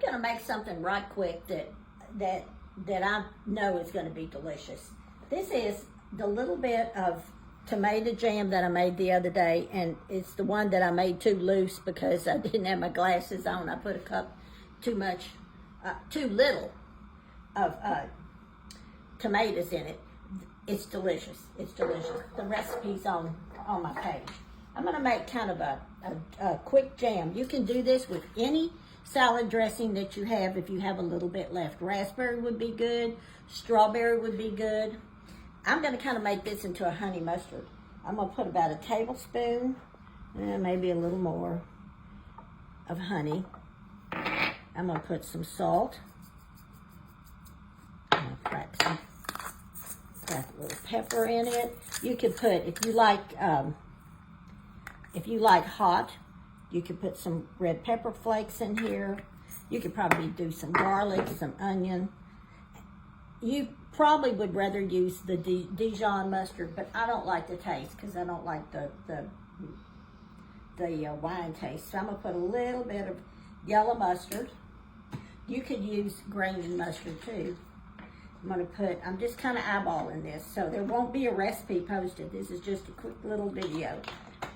gonna make something right quick that I know is gonna be delicious. This is the little bit of tomato jam that I made the other day, and it's the one that I made too loose because I didn't have my glasses on. I put a cup too little of tomatoes in it. It's delicious. It's delicious. The recipe's on my page. I'm gonna make kind of a quick jam. You can do this with any salad dressing that you have if you have a little bit left. Raspberry would be good. Strawberry would be good. I'm going to kind of make this into a honey mustard. I'm going to put about a tablespoon, and maybe a little more, of honey. I'm going to put some salt. I'm going to crack a little pepper in it. You could put, if you like hot, you could put some red pepper flakes in here. You could probably do some garlic, some onion. You probably would rather use the Dijon mustard, but I don't like the taste because I don't like the wine taste. So I'm gonna put a little bit of yellow mustard. You could use grated mustard too. I'm just kind of eyeballing this, so there won't be a recipe posted. This is just a quick little video.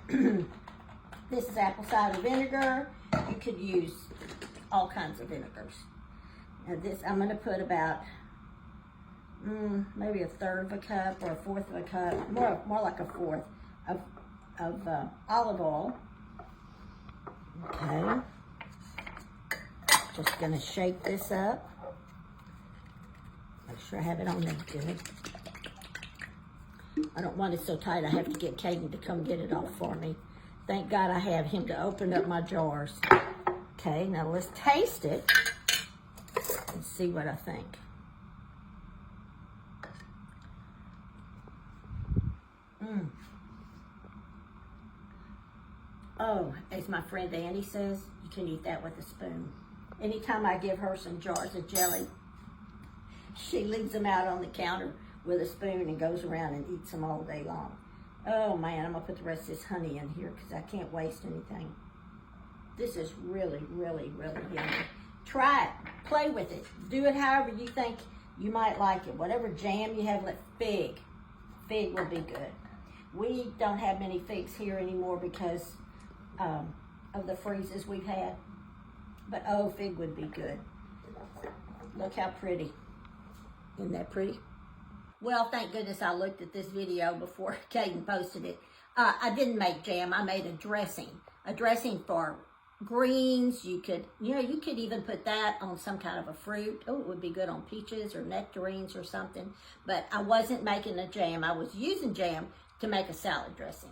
This is apple cider vinegar. You could use all kinds of vinegars. Now this, I'm gonna put about maybe a third of a cup or a fourth of a cup, more like a fourth of olive oil. Okay. Just gonna shake this up. Make sure I have it on there good. I don't want it so tight I have to get Caden to come get it off for me. Thank God I have him to open up my jars. Okay, now let's taste it and see what I think. Oh, as my friend Annie says, you can eat that with a spoon. Anytime I give her some jars of jelly, she leaves them out on the counter with a spoon and goes around and eats them all day long. Oh man, I'm gonna put the rest of this honey in here because I can't waste anything. This is really, really, really yummy. Try it, play with it. Do it however you think you might like it. Whatever jam you have, fig will be good. We don't have many figs here anymore because of the freezes we've had. But oh, fig would be good. Look how pretty. Isn't that pretty? Well, thank goodness I looked at this video before Caden posted it. I didn't make jam. I made a dressing. A dressing for greens. You could even put that on some kind of a fruit. Oh, it would be good on peaches or nectarines or something. But I wasn't making a jam. I was using jam to make a salad dressing.